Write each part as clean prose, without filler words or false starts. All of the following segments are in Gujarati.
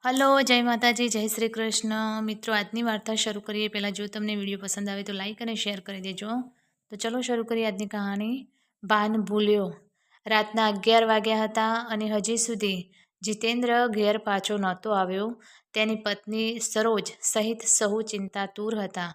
હલો, જય માતાજી, જય શ્રી કૃષ્ણ. મિત્રો, આજની વાર્તા શરૂ કરીએ પહેલાં જો તમને વિડીયો પસંદ આવે તો લાઈક અને શેર કરી દેજો. તો ચલો શરૂ કરીએ આજની કહાની. ભાન ભૂલ્યો. રાતના 11 વાગ્યા હતા અને હજી સુધી જીતેન્દ્ર ઘેર પાછો નહોતો આવ્યો. તેની પત્ની સરોજ સહિત સહુ ચિંતાતુર હતા.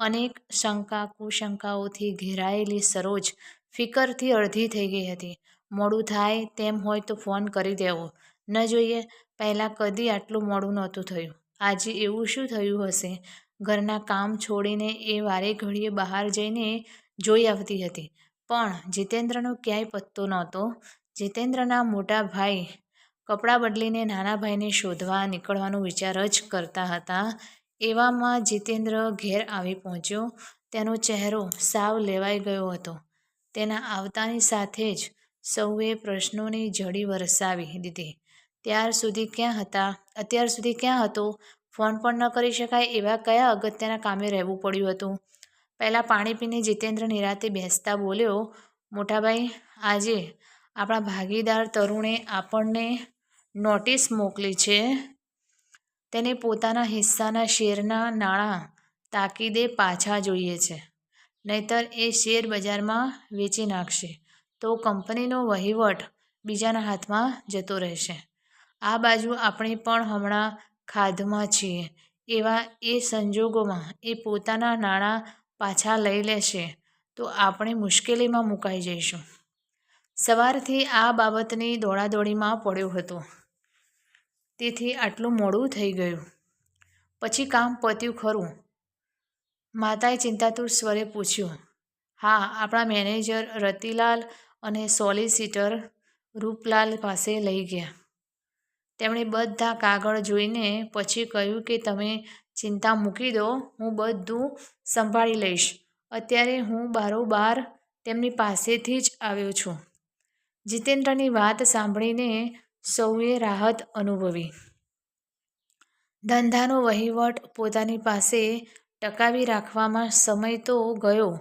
અનેક શંકા કુશંકાઓથી ઘેરાયેલી સરોજ ફિકરથી અડધી થઈ ગઈ હતી. મોડું થાય તેમ હોય તો ફોન કરી દેવો ન જોઈએ. પહેલાં કદી આટલું મોડું નહોતું થયું. આજે એવું શું થયું હશે? ઘરના કામ છોડીને એ વારે ઘડીએ બહાર જઈને જોઈ આવતી હતી, પણ જીતેન્દ્રનો ક્યાંય પત્તો નહોતો. જીતેન્દ્રના મોટા ભાઈ કપડાં બદલીને નાના ભાઈને શોધવા નીકળવાનો વિચાર જ કરતા હતા. એવામાં જીતેન્દ્ર ઘેર આવી પહોંચ્યો. તેનો ચહેરો સાવ લેવાઈ ગયો હતો. તેના આવતાની સાથે જ સૌએ પ્રશ્નોની ઝડી વરસાવી દીધી. અત્યાર સુધી ક્યાં હતો? ફોન પણ ન કરી શકાય એવા કયા અગત્યના કામે રહેવું પડ્યું હતું? પહેલાં પાણી પીને જીતેન્દ્ર નિરાતે બેસતા બોલ્યો, મોટાભાઈ, આજે આપણા ભાગીદાર તરુણે આપણને નોટિસ મોકલી છે. તેને પોતાના હિસ્સાના શેરના નાણાં તાકીદે પાછા જોઈએ છે. નહીંતર એ શેર બજારમાં વેચી નાખશે તો કંપનીનો વહીવટ બીજાના હાથમાં જતો રહેશે. આ બાજુ આપણે પણ હમણાં ખાધમાં છીએ. એવા એ સંજોગોમાં એ પોતાના નાણાં પાછા લઈ લેશે તો આપણે મુશ્કેલીમાં મુકાઈ જઈશું. સવારથી આ બાબતની દોડાદોડીમાં પડ્યો હતો, તેથી આટલું મોડું થઈ ગયું. પછી કામ પત્યું ખરું? માતાએ ચિંતાતુર સ્વરે પૂછ્યું. હા, આપણા મેનેજર રતિલાલ અને સોલિસિટર રૂપલાલ પાસે લઈ ગયા. તેમણે બધા કાગળ જોઈને પછી કહ્યું કે તમે ચિંતા મૂકી દો, હું બધું સંભાળી લઈશ. અત્યારે હું બારોબાર તેમની પાસેથી જ આવ્યો છું. જીતેન્દ્રની વાત સાંભળીને સૌએ રાહત અનુભવી. ધંધાનો વહીવટ પોતાની પાસે ટકાવી રાખવામાં સમય તો ગયો,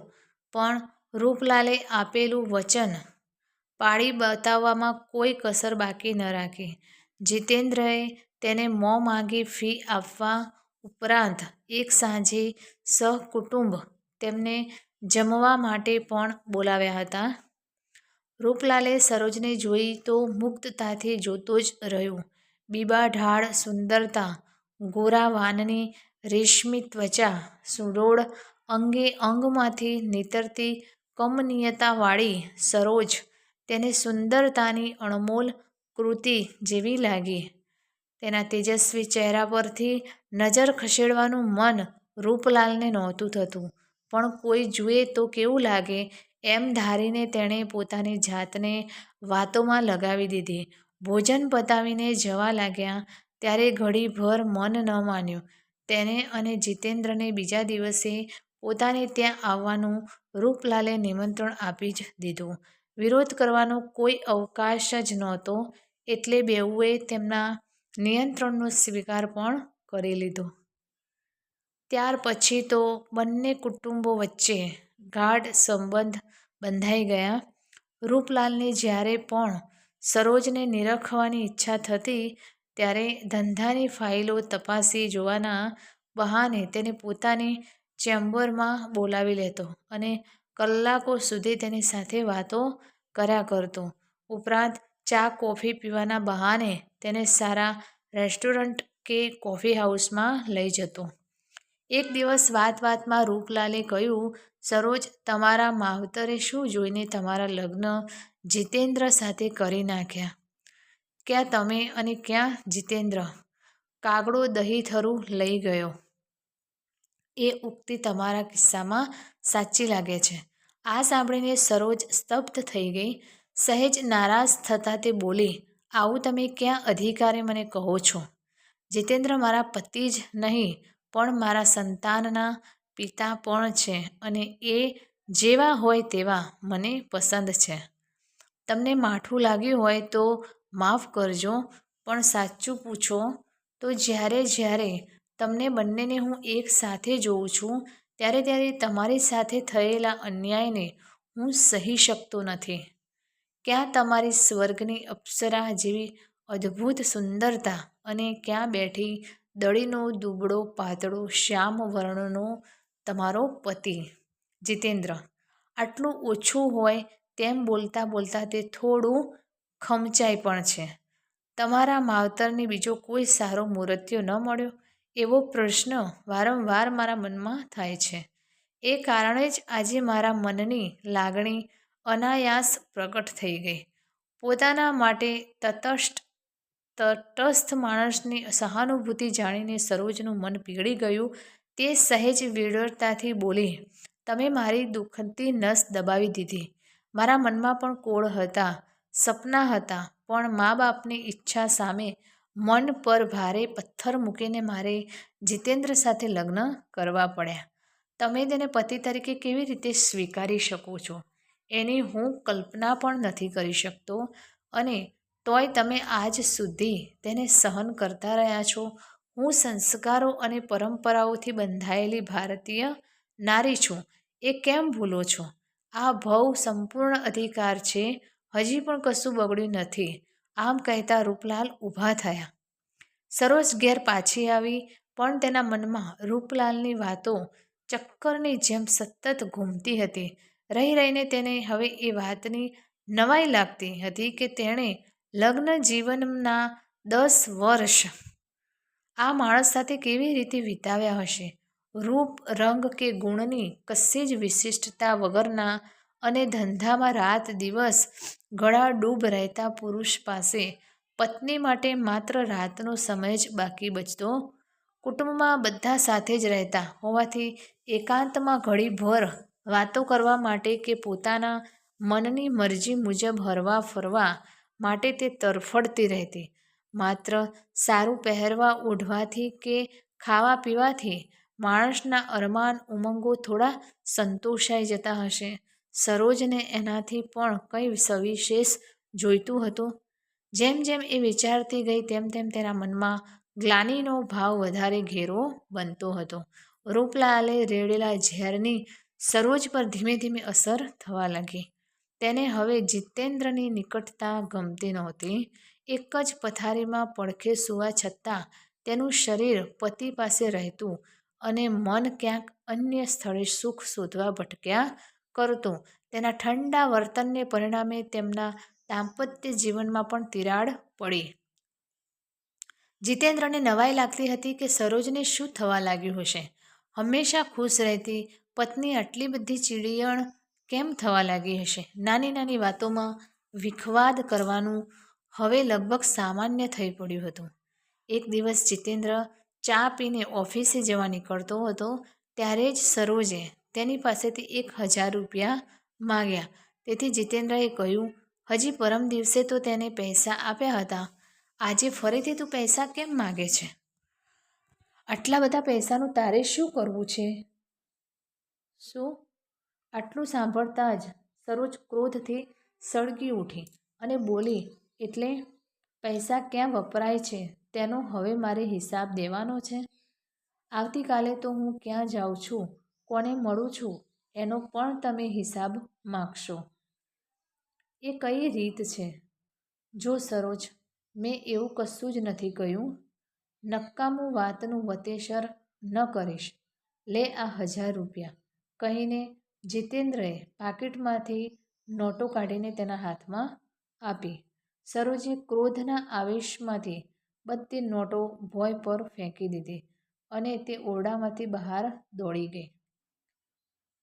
પણ રૂપલાલે આપેલું વચન પાળી બતાવવામાં કોઈ કસર બાકી ન રાખી. જીતેન્દ્રએ તેને મોં માંગી ફી આપવા ઉપરાંત એક સાંજે સહકુટુંબ તેમને જમવા માટે પણ બોલાવ્યા હતા. રૂપલાલે સરોજને જોઈ તો મુગ્ધતાથી જોતો જ રહ્યો. બીબાઢાળ સુંદરતા, ગોરા વાનની રેશમી ત્વચા, સુડોળ અંગે અંગમાંથી નીતરતી કમનીયતાવાળી સરોજ તેને સુંદરતાની અણમોલ કૃતિ જેવી લાગી. તેના તેજસ્વી ચહેરા પરથી નજર ખસેડવાનું મન રૂપલાલને નહોતું થતું, પણ કોઈ જુએ તો કેવું લાગે એમ ધારીને તેણે પોતાની જાતને વાતોમાં લગાવી દીધી. ભોજન પતાવીને જવા લાગ્યા ત્યારે ઘડીભર મન ન માન્યું. તેને અને જીતેન્દ્રને બીજા દિવસે પોતાને ત્યાં આવવાનું રૂપલાલે નિમંત્રણ આપી જ દીધું. વિરોધ કરવાનો કોઈ અવકાશ જ નહોતો, એટલે બેઉએ તેમના નિમંત્રણનો સ્વીકાર પણ કરી લીધો. ત્યાર પછી તો બંને કુટુંબો વચ્ચે ગાઢ સંબંધ બંધાઈ ગયા. રૂપલાલને જ્યારે પણ સરોજને નીરખવાની ઈચ્છા થતી, ત્યારે ધંધાની ફાઈલો તપાસી જોવાના બહાને તેને પોતાની ચેમ્બરમાં બોલાવી લેતો અને કલાકો સુધી તેની સાથે વાતો કર્યા કરતો. ઉપરાંત ચા કોફી પીવાના બહાને તેને સારા રેસ્ટોરન્ટ કે કોફી હાઉસમાં લઈ જતો. એક દિવસ વાતમાં રૂપલાલે કહ્યું, સરોજ, તમારા માવતરે શું જોઈને તમારા લગ્ન જીતેન્દ્ર સાથે કરી નાખ્યા? ક્યાં તમે અને ક્યાં જીતેન્દ્ર? કાગડો દહીથરું લઈ ગયો. એ ઉક્તિ તમારા કિસ્સામાં સાચી લાગે છે. આ સાંભળીને સરોજ સ્તબ્ધ થઈ ગઈ. સહેજ નારાજ થતાં તે બોલી, આવું તમે ક્યાં અધિકારે મને કહો છો? જીતેન્દ્ર મારા પતિ જ નહીં, પણ મારા સંતાનના પિતા પણ છે અને એ જેવા હોય તેવા મને પસંદ છે. તમને માઠું લાગ્યું હોય તો માફ કરજો, પણ સાચું પૂછો તો જ્યારે તમને બંનેને હું એક સાથે જોઉં છું, ત્યારે તમારી સાથે થયેલા અન્યાયને હું સહી શકતો નથી. ક્યાં તમારી સ્વર્ગની અપ્સરા જેવી અદ્ભુત સુંદરતા અને ક્યાં બેઠી દળીનો દુબળો પાતળો શ્યામ વર્ણનો તમારો પતિ. જીતેન્દ્ર: આટલું ઓછું હોય તેમ બોલતા બોલતા તે થોડું ખમચાય પણ છે. તમારા માવતરને બીજો કોઈ સારો મૂર્તિયો ન મળ્યો? એવો પ્રશ્ન વારંવાર મારા મનમાં થાય છે. એ કારણે જ આજે મારા મનની લાગણી અનાયાસ પ્રગટ થઈ ગઈ. પોતાના માટે તટસ્થ માણસની સહાનુભૂતિ જાણીને સરોજનું મન પીગળી ગયું. તે સહેજ વિડવળતાથી બોલી: તમે મારી દુખતી નસ દબાવી દીધી. મારા મનમાં પણ કોળ હતા, સપના હતા, પણ મા બાપની ઈચ્છા સામે મન પર ભારે પથ્થર મૂકીને મારે જીતેન્દ્ર સાથે લગ્ન કરવા પડ્યા. તમે તેને પતિ તરીકે કેવી રીતે સ્વીકારી શકો છો એની હું કલ્પના પણ નથી કરી શકતો, અને તોય તમે આજ સુધી તેને સહન કરતા રહ્યા છો. હું સંસ્કારો અને પરંપરાઓથી બંધાયેલી ભારતીય નારી છું, એ કેમ ભૂલો છો? આ ભવ સંપૂર્ણ અધિકાર છે, હજી પણ કશું બગડ્યું નથી. આમ કહેતા રૂપલાલ ઊભા થયા. સરોજ ઘેર પાછી આવી, પણ તેના મનમાં રૂપલાલની વાતો ચક્કરની જેમ સતત ઘૂમતી હતી. રહી રહીને તેને હવે એ વાતની નવાઈ લાગતી હતી કે તેણે લગ્ન જીવનના 10 વર્ષ આ માણસ સાથે કેવી રીતે વિતાવ્યા હશે. રૂપ, રંગ કે ગુણની કશી જ વિશિષ્ટતા વગરના અને ધંધામાં રાત દિવસ ગળાડૂબ રહેતા પુરુષ પાસે પત્ની માટે માત્ર રાતનો સમય જ બાકી બચતો. કુટુંબમાં બધા સાથે જ રહેતા હોવાથી એકાંતમાં ઘડીભર વાતો કરવા માટે કે પોતાના મનની મરજી મુજબ હરવા ફરવા માટે તે તરફડતી રહેતી. માત્ર સારું પહેરવા ઓઢવાથી કે ખાવા પીવાથી માણસના અરમાન ઉમંગો થોડા સંતોષાઈ જતા હશે. સરોજને એનાથી પણ કંઈ સવિશેષ જોઈતું હતું. જેમ જેમ એ વિચારતી ગઈ તેમ તેમ તેના મનમાં ગ્લાનિનો ભાવ વધારે ઘેરો બનતો હતો. રૂપલાલે રેડેલા ઝેરની સરોજ પર ધીમે ધીમે અસર થવા લાગી. તેને હવે જીતેન્દ્રની નિકટતા ગમતી નહોતી. એક જ પથારીમાં પડખે સૂવા છતાં તેનું શરીર પતિ પાસે રહેતું અને મન ક્યાંક અન્ય સ્થળે સુખ શોધવા ભટક્યા કરતું. તેના ઠંડા વર્તનને પરિણામે તેમના દાંપત્ય જીવનમાં પણ તિરાડ પડી. જીતેન્દ્રને નવાઈ લાગતી હતી કે સરોજને શું થવા લાગ્યું હશે. હંમેશા ખુશ રહેતી પત્ની આટલી બધી ચીડિયણ કેમ થવા લાગી હશે. નાની નાની વાતોમાં વિખવાદ કરવાનું હવે લગભગ સામાન્ય થઈ પડ્યું હતું. એક દિવસ જીતેન્દ્ર ચા પીને ઓફિસે જવા નીકળતો હતો ત્યારે જ સરોજે તેની પાસેથી 1000 રૂપિયા માંગ્યા. તેથી જીતેન્દ્રએ કહ્યું, હજી પરમ દિવસે તો તેને પૈસા આપ્યા હતા, આજે ફરીથી તું પૈસા કેમ માગે છે? આટલા બધા પૈસાનું તારે શું કરવું છે? શું? આટલું સાંભળતા જ સરોજ ક્રોધથી સળગી ઉઠી અને બોલી, એટલે પૈસા ક્યાં વપરાય છે તેનો હવે મારે હિસાબ દેવાનો છે? આવતીકાલે તો હું ક્યાં જાઉં છું, કોને મળું છું એનો પણ તમે હિસાબ માગશો. એ કઈ રીત છે? જો સરોજ, મેં એવું કશું જ નથી કહ્યું. નકામું વાતનું વતેસર ન કરીશ. લે આ 1000 રૂપિયા, કહીને જીતેન્દ્રએ પાકીટમાંથી નોટો કાઢીને તેના હાથમાં આપી. સરોજે ક્રોધના આવેશમાંથી બધી નોટો ભોંય પર ફેંકી દીધી અને તે ઓરડામાંથી બહાર દોડી ગઈ.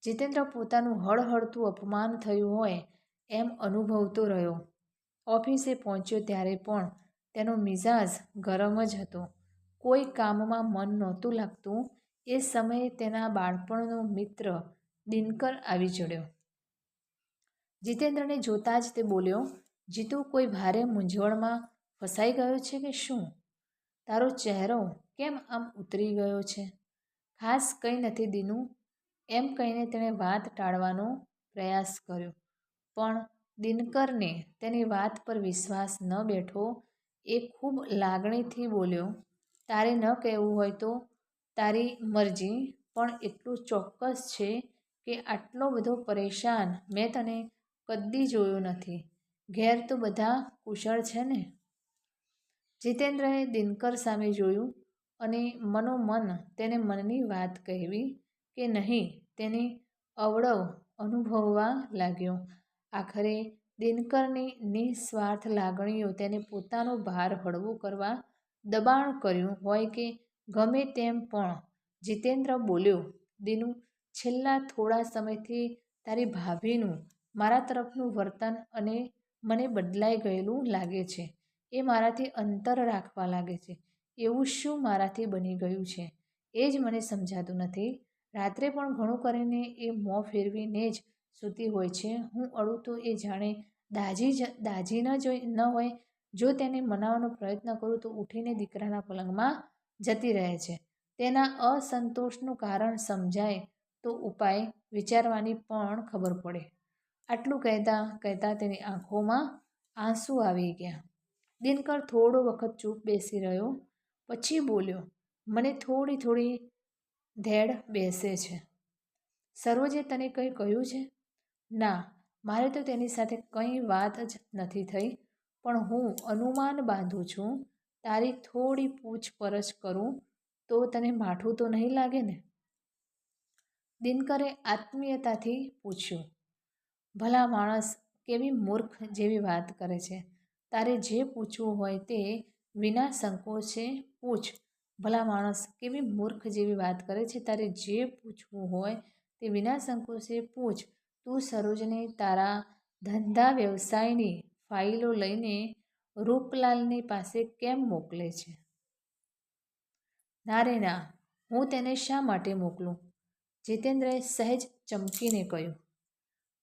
જીતેન્દ્ર પોતાનું હળહળતું અપમાન થયું હોય એમ અનુભવતો રહ્યો. ઓફિસે પહોંચ્યો ત્યારે પણ તેનો મિજાજ ગરમ જ હતો. કોઈ કામમાં મન નહોતું લાગતું. એ સમયે તેના બાળપણનો મિત્ર દિનકર આવી ચડ્યો. જીતેન્દ્રને જોતાં જ તે બોલ્યો, જીતુ, કોઈ ભારે મૂંઝવણમાં ફસાઈ ગયો છે કે શું? તારો ચહેરો કેમ આમ ઉતરી ગયો છે? ખાસ કંઈ નથી દીનુ, એમ કહીને તેણે વાત ટાળવાનો પ્રયાસ કર્યો. પણ દિનકરને તેની વાત પર વિશ્વાસ ન બેઠો. એ ખૂબ લાગણીથી બોલ્યો, તારે ન કહેવું હોય તો તારી મરજી, પણ એટલું ચોક્કસ છે કે આટલો બધો પરેશાન મેં તને કદી જોયો નથી. ઘેર તો બધા કુશળ છે ને? જીતેન્દ્રએ દિનકર સામે જોયું અને મનોમન તેને મનની વાત કહેવી કે નહીં તેની અવળવ અનુભવવા લાગ્યો. આખરે દિનકરની નિસ્વાર્થ લાગણીઓ તેને પોતાનો ભાર હળવો કરવા દબાણ કર્યું હોય કે ગમે તેમ પણ જીતેન્દ્ર બોલ્યો, "દીનુ, છેલ્લા થોડા સમયથી તારી ભાભીનું મારા તરફનું વર્તન અને મને બદલાઈ ગયેલું લાગે છે. એ મારાથી અંતર રાખવા લાગે છે. એવું શું મારાથી બની ગયું છે એ જ મને સમજાતું નથી. રાત્રે પણ ઘણું કરીને એ મોં ફેરવીને જ સૂતી હોય છે. હું અડું તો એ જાણે દાઝી ન હોય. જો તેને મનાવવાનો પ્રયત્ન કરું તો ઉઠીને દીકરાના પલંગમાં જતી રહે છે. તેના અસંતોષનું કારણ સમજાય તો ઉપાય વિચારવાની પણ ખબર પડે." આટલું કહેતા તેની આંખોમાં આંસુ આવી ગયા. દિનકર થોડો વખત ચૂપ બેસી રહ્યો. પછી બોલ્યો, "મને થોડી ધેડ બેસે છે. સરોજે તને કંઈ કહ્યું છે?" "ના, મારે તો તેની સાથે કંઈ વાત જ નથી થઈ. પણ હું અનુમાન બાંધું છું. તારી થોડી પૂછપરછ કરું તો તને માઠું તો નહીં લાગે ને?" દિનકરે આત્મીયતાથી પૂછ્યું. "ભલા માણસ, કેવી મૂર્ખ જેવી વાત કરે છે. તારે જે પૂછવું હોય તે વિના સંકોચે પૂછ." "ભલા માણસ, કેવી મૂર્ખ જેવી વાત કરે છે. તારે જે પૂછવું હોય તે વિના સંકોચે પૂછ. તું સરોજને તારા ધંધા વ્યવસાયની ફાઇલો લઈને રૂપલાલની પાસે કેમ મોકલે છે?" "ના રે ના, હું તેને શા માટે મોકલું?" જીતેન્દ્રએ સહેજ ચમકીને કહ્યું.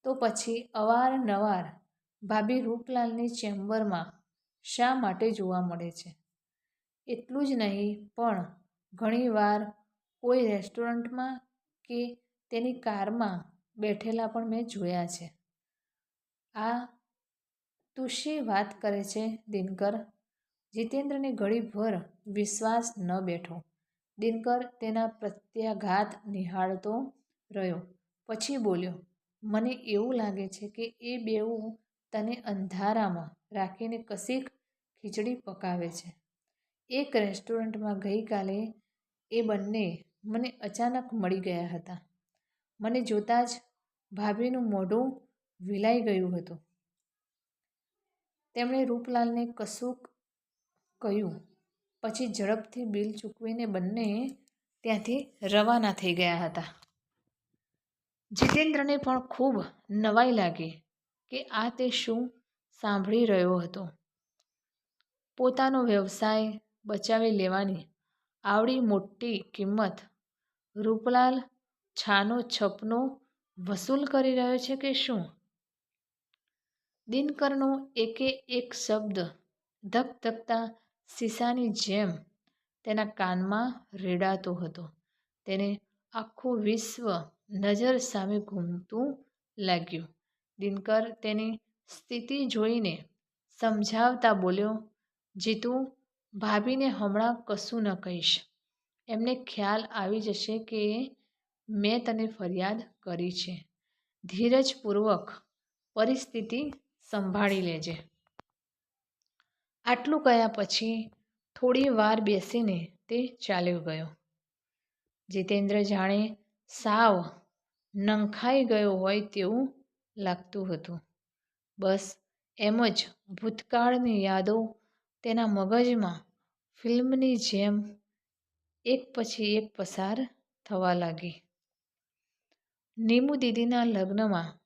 "તો પછી અવારનવાર ભાભી રૂપલાલની ચેમ્બરમાં શા માટે જોવા મળે છે?" "એટલું જ નહીં, પણ ઘણીવાર કોઈ રેસ્ટોરન્ટમાં કે તેની કારમાં બેઠેલા પણ મેં જોયા છે." "આ તું શી વાત કરે છે દિનકર?" જીતેન્દ્રને ઘડીભર વિશ્વાસ ન બેઠો. દિનકર તેના પ્રત્યાઘાત નિહાળતો રહ્યો. પછી બોલ્યો, "મને એવું લાગે છે કે એ બેઉ તને અંધારામાં રાખીને કશીક ખીચડી પકાવે છે. એક રેસ્ટોરન્ટમાં ગઈકાલે એ બંને મને અચાનક મળી ગયા હતા. મને જોતાં જ ભાભીનું મોઢું વિલાઈ ગયું હતું. તેમણે રૂપલાલને કશુંક કહ્યું. પછી ઝડપથી બિલ ચૂકવીને બંને ત્યાંથી રવાના થઈ ગયા હતા." જીતેન્દ્રને પણ ખૂબ નવાઈ લાગી કે આ તે શું સાંભળી રહ્યો હતો. પોતાનો વ્યવસાય બચાવી લેવાની આવડી મોટી કિંમત રૂપલાલ છાનો છપનો વસૂલ કરી રહ્યો છે કે શું? દિનકરનો એકે એક શબ્દ ધગધગતા શીશાની જેમ તેના કાનમાં રેડાતો હતો. તેને આખું વિશ્વ નજર સામે ઘૂમતું લાગ્યું. દિનકર તેની સ્થિતિ જોઈને સમજાવતા બોલ્યો, "જીતુ, ભાભીને હમણાં કશું ન કહીશ. એમને ખ્યાલ આવી જશે કે મેં તને ફરિયાદ કરી છે. ધીરજપૂર્વક પરિસ્થિતિ સંભાળી લેજે." આટલું કહ્યા પછી થોડી વાર બેસીને તે ચાલ્યો ગયો. જીતેન્દ્ર જાણે સાવ નંખાઈ ગયો હોય તેવું લાગતું હતું. બસ એમ જ ભૂતકાળની યાદો તેના મગજમાં ફિલ્મની જેમ એક પછી એક પસાર થવા લાગી. નીમુ દીદીના લગ્નમાં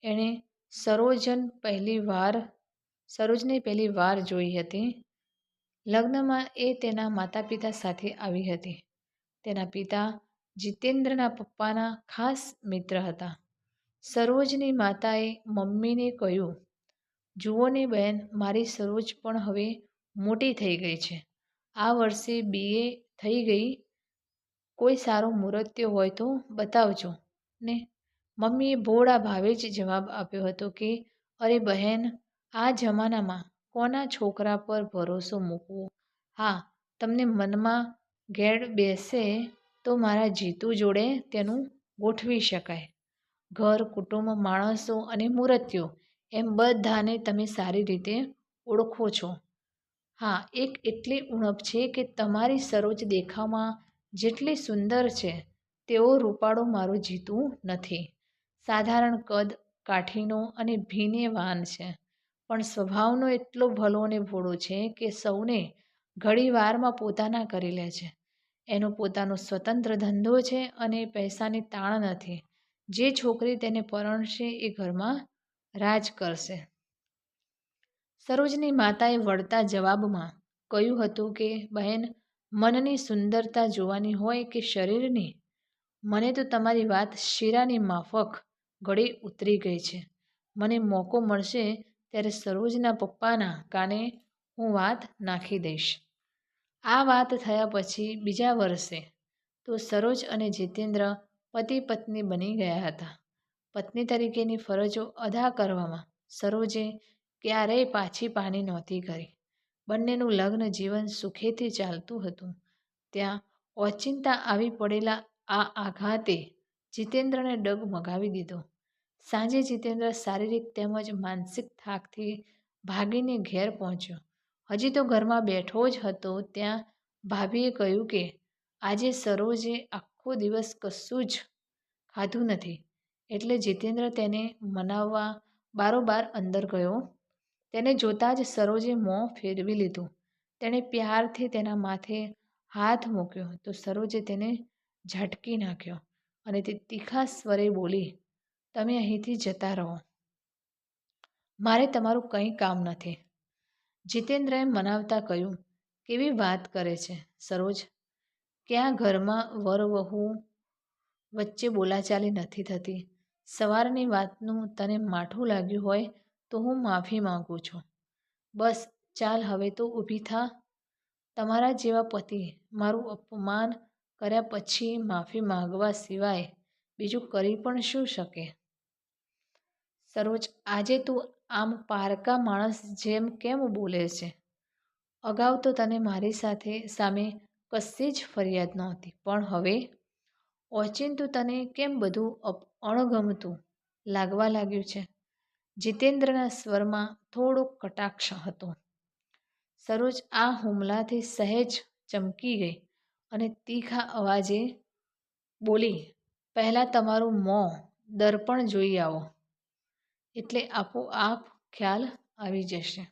એણે સરોજને પહેલી વાર જોઈ હતી. લગ્નમાં એ તેના માતાપિતા સાથે આવી હતી. તેના પિતા જીતેન્દ્રના પપ્પાના ખાસ મિત્ર હતા. સરોજની માતાએ મમ્મીને કહ્યું, "જુઓ ને બહેન, મારી સરોજ પણ હવે મોટી થઈ ગઈ છે. આ વર્ષે BA થઈ ગઈ. કોઈ સારું મુહૂર્ત હોય તો બતાવજો ને." મમ્મીએ ભોળા ભાવે જ જવાબ આપ્યો હતો કે, "અરે બહેન, આ જમાનામાં કોના છોકરા પર ભરોસો મૂકવો? હા, તમને મનમાં ગેડ બેસે તો મારા જીતુ જોડે તેનું ગોઠવી શકાય. ઘર, કુટુંબ, માણસો અને મૂર્તિઓ એમ બધાને તમે સારી રીતે ઓળખો છો. હા, એક એટલી ઉણપ છે કે તમારી સરોજ દેખાવમાં જેટલી સુંદર છે તેવો રૂપાળો મારું જીતું નથી. સાધારણ કદ, કાઠીનો અને ભીને વાન છે, પણ સ્વભાવનો એટલો ભલો ને ભોળો છે કે સૌને ઘડી વારમાં પોતાના કરી લે છે. એનો પોતાનો સ્વતંત્ર ધંધો છે અને પૈસાની તાણ નથી. જે છોકરી તેને પરણશે એ ઘરમાં રાજ કરશે. સરોજની માતાએ વળતા જવાબમાં કહ્યું હતું કે બહેન, મનની સુંદરતા જોવાની હોય કે શરીરની? મને તો તમારી વાત શીરાની માફક ગળે ઉતરી ગઈ છે. મને મોકો મળશે ત્યારે સરોજના પપ્પાના કાને હું વાત નાખી દઈશ. આ વાત થયા પછી બીજા વર્ષે તો સરોજ અને જીતેન્દ્ર પતિ પત્ની બની ગયા હતા. પત્ની તરીકેની ફરજો અદા કરવામાં સરોજે ક્યારેય પાછી પાની નહોતી કરી. બંનેનું લગ્ન જીવન સુખેથી ચાલતું હતું. ત્યાં ઓચિંતા આવી પડેલા આ આઘાતે જીતેન્દ્રને ડગ મગાવી દીધો. સાંજે જીતેન્દ્ર શારીરિક તેમજ માનસિક થાકથી ભાગીને ઘેર પહોંચ્યો. હજી તો ઘરમાં બેઠો જ હતો ત્યાં ભાભીએ કહ્યું કે આજે સરોજે આખો દિવસ કશું જ ખાધું નથી. એટલે જીતેન્દ્ર તેને મનાવવા બારોબાર અંદર ગયો. તેને જોતાં જ સરોજે મોં ફેરવી લીધું. તેણે પ્યારથી તેના માથે હાથ મૂક્યો તો સરોજે તેને ઝાટકી નાખ્યો અને તે તીખા સ્વરે બોલી, તમે અહીંથી જતા રહો. મારે તમારું કંઈ કામ નથી. જીતેન્દ્રએ મનાવતા કહ્યું, કેવી વાત કરે છે સરોજ? ક્યાં ઘરમાં વર વહુ વચ્ચે બોલાચાલી નથી થતી? સવારની વાતનું તને માઠું લાગ્યું હોય તો હું માફી માંગુ છું. બસ ચાલ હવે તો ઊભી થા. તમારા જેવા પતિ મારું અપમાન કર્યા પછી માફી માંગવા સિવાય બીજું કરી પણ શું શકે? સરોજ, આજે તું આમ પારકા માણસ જેમ કેમ બોલે છે? અગાઉ તો તને મારી સામે કશી જ ફરિયાદ નહોતી, પણ હવે ઓચિંતું તને કેમ બધું અણગમતું લાગવા લાગ્યું છે? જીતેન્દ્રના સ્વરમાં થોડો કટાક્ષ હતો. સરોજ આ હુમલાથી સહેજ ચમકી ગઈ અને તીખા અવાજે બોલી, પહેલાં તમારું મોં દર્પણ જોઈ આવો, એટલે આપોઆપ ખ્યાલ આવી જશે.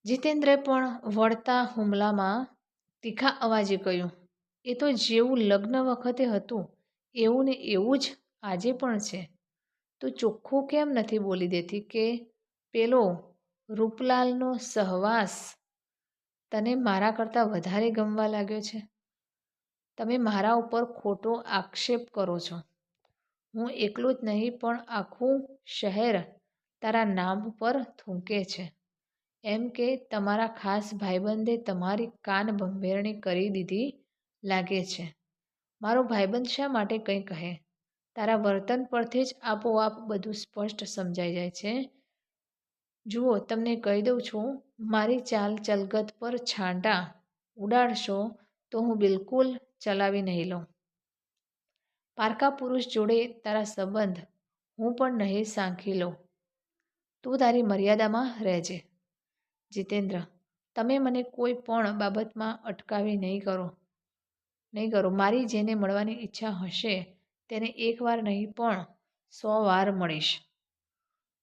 જીતેન્દ્રે પણ વળતા હુમલામાં તીખા અવાજે કહ્યું, એ તો જેવું લગ્ન વખતે હતું એવું ને એવું જ આજે પણ છે. તું ચોખ્ખું કેમ નથી બોલી દેતી કે પેલો રૂપલાલનો સહવાસ તને મારા કરતાં વધારે ગમવા લાગ્યો છે? તમે મારા ઉપર ખોટો આક્ષેપ કરો છો. હું એકલો જ નહીં પણ આખું શહેર તારા નામ પર થૂંકે છે. એમ કે તમારા ખાસ ભાઈબંધે તમારી કાન ભંભેરણી કરી દીધી લાગે છે. મારો ભાઈબંધ શા માટે કંઈ કહે? તારા વર્તન પરથી જ આપોઆપ બધું સ્પષ્ટ સમજાઈ જાય છે. જુઓ, તમને કહી દઉં છું, મારી ચાલ ચલગત પર છાંટા ઉડાડશો તો હું બિલકુલ ચલાવી નહીં લઉં. પારકા પુરુષ જોડે તારા સંબંધ હું પણ નહીં સાંખી લઉં. તું તારી મર્યાદામાં રહેજે. જીતેન્દ્ર, તમે મને કોઈ પણ બાબતમાં અટકાવી નહીં કરો. મારી જેને મળવાની ઈચ્છા હશે તેને એકવાર નહીં પણ 100 વાર મળીશ.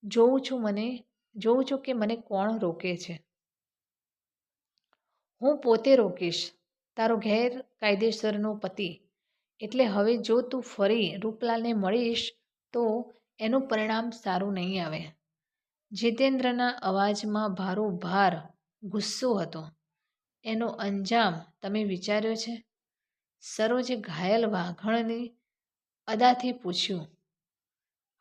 જોઉં છું કે મને કોણ રોકે છે. હું પોતે રોકીશ. તારો ગેરકાયદેસરનો પતિ. એટલે હવે જો તું ફરી રૂપલાલને મળીશ તો એનું પરિણામ સારું નહીં આવે. જીતેન્દ્રના અવાજમાં ભારોભાર ગુસ્સો હતો. એનો અંજામ તમે વિચાર્યો છે? સરોજે ઘાયલ વાઘણની અદાથી પૂછ્યું.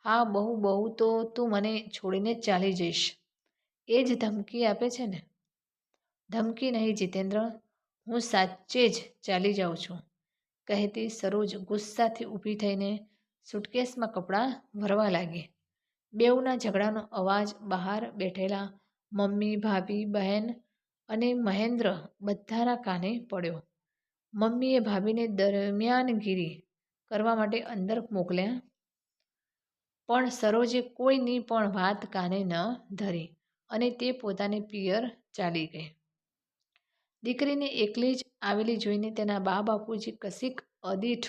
હા, બહુ તો તું મને છોડીને ચાલી જઈશ એ જ ધમકી આપે છે ને? ધમકી નહીં જીતેન્દ્ર, હું સાચે જ ચાલી જાઉં છું, કહેતી સરોજ ગુસ્સાથી ઊભી થઈને સુટકેસમાં કપડાં ભરવા લાગી. બેઉના ઝઘડાનો અવાજ બહાર બેઠેલા મમ્મી, ભાભી, બહેન અને મહેન્દ્ર બધાના કાને પડ્યો. મમ્મીએ ભાભીને દરમિયાનગીરી કરવા માટે અંદર મોકલ્યા, પણ સરોજે કોઈની પણ વાત કાને ન ધરી. અને તે પોતાને પિયર ચાલી ગઈ. દીકરીને એકલી જ આવેલી જોઈને તેના બા બાપુજી કશીક અદીઠ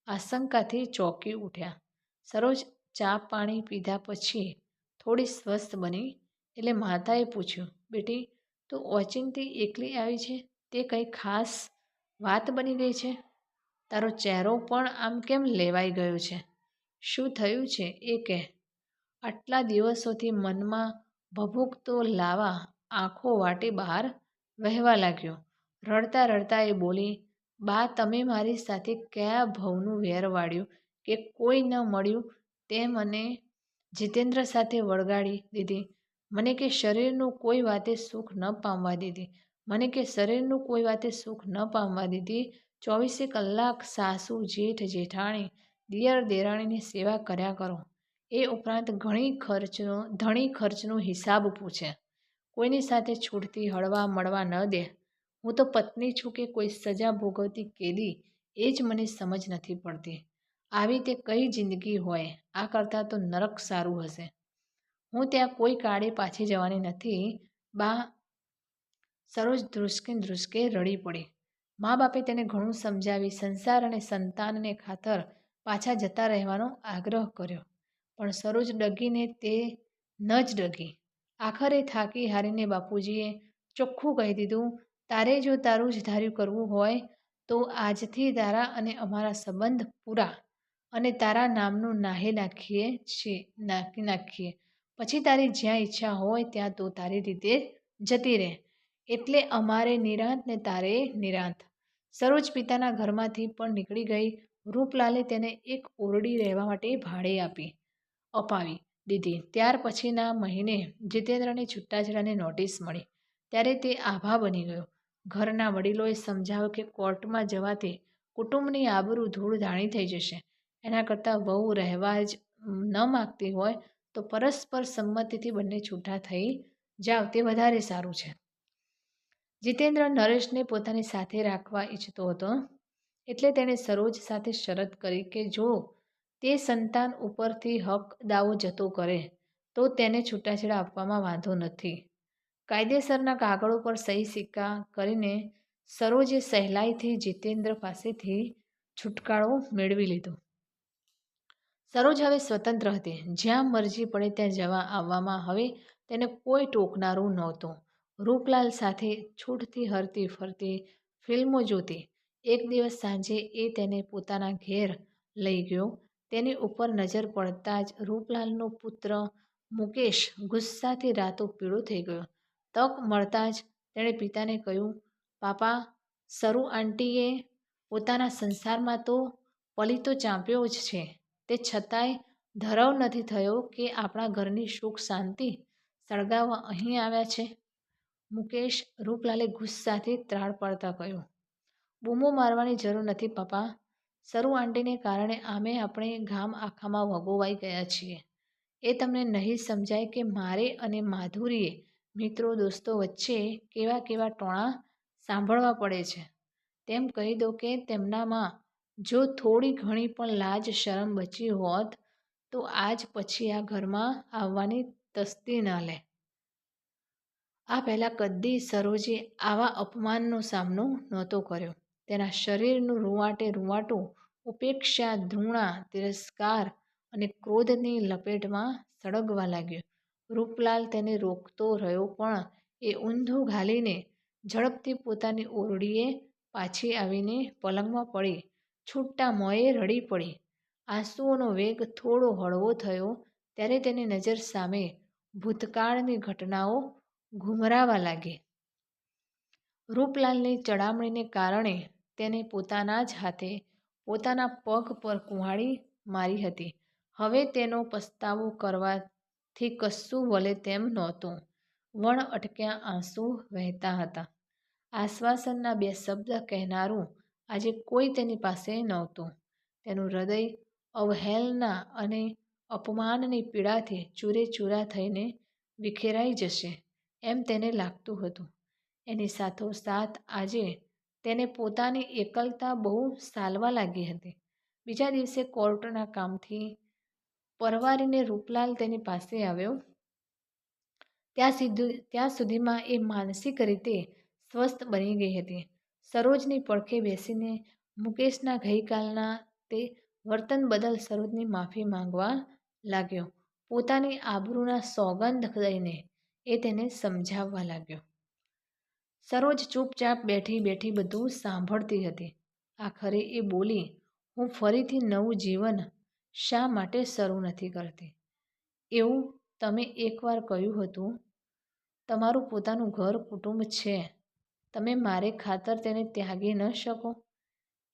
આશંકાથી ચોંકી ઉઠ્યા. સરોજ ચા પાણી પીધા પછી થોડી સ્વસ્થ બની એટલે માતાએ પૂછ્યું, બેટી, તું ઓચિંતી એકલી આવી છે? તે કંઈ ખાસ વાત બની ગઈ છે? તારો ચહેરો પણ આમ કેમ લેવાઈ ગયો છે? શું થયું છે એ કહે. આટલા દિવસોથી મનમાં ભભૂકતો લાવા આંખો વાટે બહાર વહેવા લાગ્યો. રડતા રડતા એ બોલી, બા, તમે મારી સાથે કયા ભવનું વેર વાળ્યું કે કોઈ ન મળ્યું તે મને જીતેન્દ્ર સાથે વળગાડી દીધી. મને કે શરીરનું કોઈ વાતે સુખ ન પામવા દીધી. મને કે શરીરનું કોઈ વાતે સુખ ન પામવા દીધી. 24 કલાક સાસુ, જેઠ, જેઠાણી, દિયર, દેરાણીની સેવા કર્યા કરો. એ ઉપરાંત ધણી ખર્ચનો હિસાબ પૂછે. કોઈની સાથે છૂટથી હળવા મળવા ન દે. હું તો પત્ની છું કે કોઈ સજા ભોગવતી કેદી એ જ મને સમજ નથી પડતી. આવી તે કઈ જિંદગી હોય? આ કરતાં તો નરક સારું હશે. હું ત્યાં કોઈ કાળે પાછી જવાની નથી. બા, સરોજ ધ્રુસકે રડી પડી. મા બાપે તેને ઘણું સમજાવી સંસાર અને સંતાનને ખાતર પાછા જતા રહેવાનો આગ્રહ કર્યો. પણ સરોજ ડગીને તે ન જ ડગી. આખરે થાકી હારીને બાપુજીએ ચોખ્ખું કહી દીધું, તારે જો તારું જ ધાર્યું કરવું હોય તો આજથી તારા અને અમારા સંબંધ પૂરા અને તારા નામનું નાહી નાખીએ. પછી તારી જ્યાં ઈચ્છા હોય ત્યાં તો તારી રીતે જતી રહે. એટલે અમારે નિરાંત ને તારે નિરાંત. સરોજ પિતાના ઘરમાંથી પણ નીકળી ગઈ. રૂપલાલે તેને એક ઓરડી રહેવા માટે ભાડે અપાવી દીધી. ત્યાર પછીના મહિને જીતેન્દ્રને છૂટાછેડાની નોટિસ મળી ત્યારે તે આભા બની ગયો. ઘરના વડીલોએ સમજાવ્યો કે કોર્ટમાં જવાથી કુટુંબની આબરૂ ધૂળધાણી થઈ જશે. એના કરતાં વહુ રહેવા જ ન માગતી હોય તો પરસ્પર સંમતિથી બંને છૂટા થઈ જાવ, તે વધારે સારું છે. જીતેન્દ્ર નરેશને પોતાની સાથે રાખવા ઈચ્છતો હતો એટલે તેણે સરોજ સાથે શરત કરી કે જો તે સંતાન ઉપરથી હક દાવો જતો કરે તો તેને છૂટાછેડા આપવામાં વાંધો નથી. કાયદેસરના કાગળો પર સહી સિક્કા કરીને સરોજે સહેલાઈથી જીતેન્દ્ર પાસેથી છુટકારો મેળવી લીધો. સરોજ હવે સ્વતંત્ર હતી. જ્યાં મરજી પડે ત્યાં જવા આવવામાં હવે તેને કોઈ ટોકનારું નહોતું. રૂપલાલ સાથે છૂટથી હરતી ફરતી, ફિલ્મો જોતી. એક દિવસ સાંજે એ તેને પોતાના ઘેર લઈ ગયો. તેની ઉપર નજર પડતાં જ રૂપલાલનો પુત્ર મુકેશ ગુસ્સાથી રાતો પીળો થઈ ગયો. તક મળતાં જ તેણે પિતાને કહ્યું, પાપા, સરૂ આંટીએ પોતાના સંસારમાં તો પલીતો ચાંપ્યો જ છે. તે છતાંય ધરવ નથી થયો કે આપણા ઘરની સુખ શાંતિ સળગાવવા અહીં આવ્યા છે. મુકેશ, રૂપલાલે ગુસ્સાથી ત્રાડ પાડતા કહ્યું. બૂમો મારવાની જરૂર નથી પપ્પા. સરૂ આંટીને કારણે આમે આપણે ગામ આખામાં વગોવાઈ ગયા છીએ. એ તમને નહીં સમજાય કે મારે અને માધુરીએ મિત્રો દોસ્તો વચ્ચે કેવા કેવા ટોણા સાંભળવા પડે છે. તેમ કહી દો કે તેમનામાં જો થોડી ઘણી પણ લાજ શરમ બચી હોત તો આજ પછી આ ઘરમાં આવવાની તસ્દી ન લે. આ પહેલાં કદી સરોજે આવા અપમાનનો સામનો નહોતો કર્યો. તેના શરીરનું રૂંવાટું ઉપેક્ષા, ધૃણા, તિરસ્કાર અને ક્રોધની લપેટમાં સળગવા લાગ્યું. રૂપલાલ તેને રોકતો રહ્યો પણ એ ઊંધું ઘાલીને ઝડપથી પોતાની ઓરડીએ પાછી આવીને પલંગમાં પડી છૂટા મોંએ રડી પડી. આંસુઓનો વેગ થોડો હળવો થયો ત્યારે તેની નજર સામે ભૂતકાળની ઘટનાઓ ઘુમરાવા લાગી. રૂપલાલની ચડામણીને કારણે તેને પોતાના જ હાથે પોતાના પગ પર કુહાડી મારી હતી. હવે તેનો પસ્તાવો કરવાથી કશું વલે તેમ નહોતું. વણ અટક્યા આંસુ વહેતા હતા. આશ્વાસનના બે શબ્દ કહેનારું આજે કોઈ તેની પાસે નહોતું. તેનું હૃદય અવહેલના અને અપમાનની પીડાથી ચૂરેચૂરા થઈને વિખેરાઈ જશે એમ તેને લાગતું હતું. એની સાથોસાથ આજે તેને પોતાની એકલતા બહુ સાલવા લાગી હતી. બીજા દિવસે કોર્ટના કામથી પરવારીને રૂપલાલ તેની પાસે આવ્યો. ત્યાં સુધીમાં એ માનસિક રીતે સ્વસ્થ બની ગઈ હતી. સરોજની પડખે બેસીને મુકેશના ગઈકાલના તે વર્તન બદલ સરોજની માફી માંગવા લાગ્યો. પોતાની આબરૂના સોગંદ દઈને એ તેને સમજાવવા લાગ્યો. સરોજ ચૂપચાપ બેઠી બેઠી બધું સાંભળતી હતી. આખરે એ બોલી, હું ફરીથી નવું જીવન શા માટે શરૂ નથી કરતી? એવું તમે એકવાર કહ્યું હતું. તમારું પોતાનું ઘર કુટુંબ છે. તમે મારે ખાતર તેને ત્યાગી ન શકો.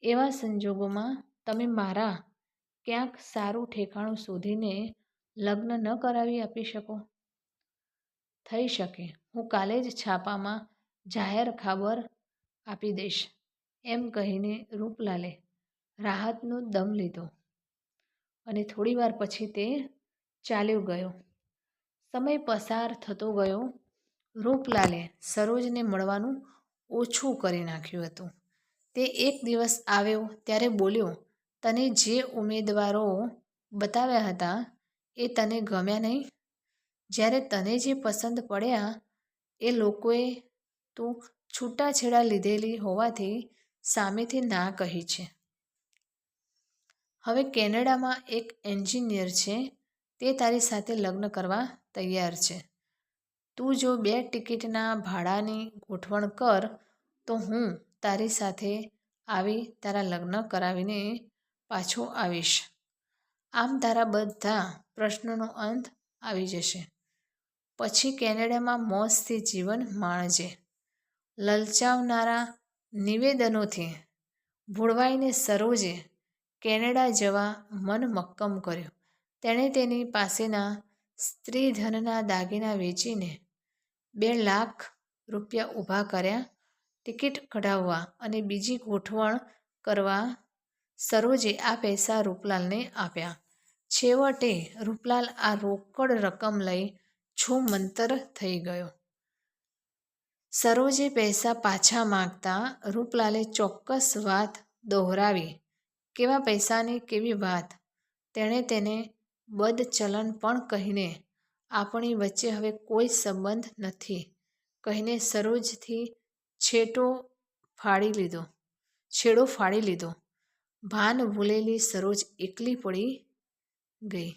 એવા સંજોગોમાં તમે મારા ક્યાંક સારું ઠેકાણું શોધીને લગ્ન ન કરાવી આપી શકો? થઈ શકે. હું કાલે જ છાપામાં જાહેર ખબર આપી દઈશ. એમ કહીને રૂપલાલે રાહતનો દમ લીધો અને થોડીવાર પછી તે ચાલ્યો ગયો. સમય પસાર થતો ગયો. રૂપલાલે સરોજને મળવાનું ઓછું કરી નાખ્યું હતું. તે એક દિવસ આવ્યો ત્યારે બોલ્યો, તને જે ઉમેદવારો બતાવ્યા હતા એ તને ગમ્યા નહીં? જ્યારે તને જે પસંદ પડ્યા એ લોકોએ તું છૂટાછેડા લીધેલી હોવાથી સામેથી ના કહી છે. હવે કેનેડામાં એક એન્જિનિયર છે. તે તારી સાથે લગ્ન કરવા તૈયાર છે. તું જો 2 ટિકિટના ભાડાની ગોઠવણ કર તો હું તારી સાથે આવી તારા લગ્ન કરાવીને પાછો આવીશ. આમ તારા બધા પ્રશ્નોનો અંત આવી જશે. પછી કેનેડામાં મોજથી જીવન માણજે. લલચાવનારા નિવેદનોથી ભોળવાઈને સરોજે કેનેડા જવા મન મક્કમ કર્યું. તેણે તેની પાસેના સ્ત્રીધનના દાગીના વેચીને 2 લાખ રૂપિયા ઊભા કર્યા. ટિકિટ કઢાવવા અને બીજી ગોઠવણ કરવા સરોજે આ પૈસા રૂપલાલને આપ્યા. છેવટે રૂપલાલ આ રોકડ રકમ લઈ છૂમંતર થઈ ગયો. સરોજે પૈસા પાછા માંગતા રૂપલાલે ચોક્કસ વાત દોહરાવી. કેવા પૈસાની કેવી વાત? તેણે તેને બદચલન પણ કહીને આપણી વચ્ચે હવે કોઈ સંબંધ નથી કહીને સરોજથી છેડો ફાડી લીધો. ભાન ભૂલેલી સરોજ એકલી પડી ગઈ.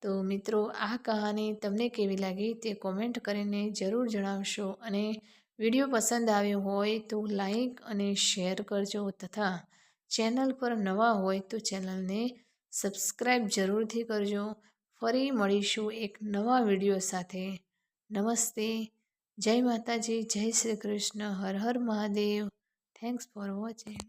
તો મિત્રો, આ કહાની તમને કેવી લાગી તે કોમેન્ટ કરીને જરૂર જણાવશો. અને વિડીયો પસંદ આવ્યો હોય તો લાઈક અને શેર કરજો તથા ચેનલ પર નવા હોય તો ચેનલને સબસ્ક્રાઈબ જરૂરથી કરજો. ફરી મળીશું એક નવા વિડીયો સાથે. નમસ્તે. જય માતાજી. જય શ્રી કૃષ્ણ. હર હર મહાદેવ. Thanks for watching.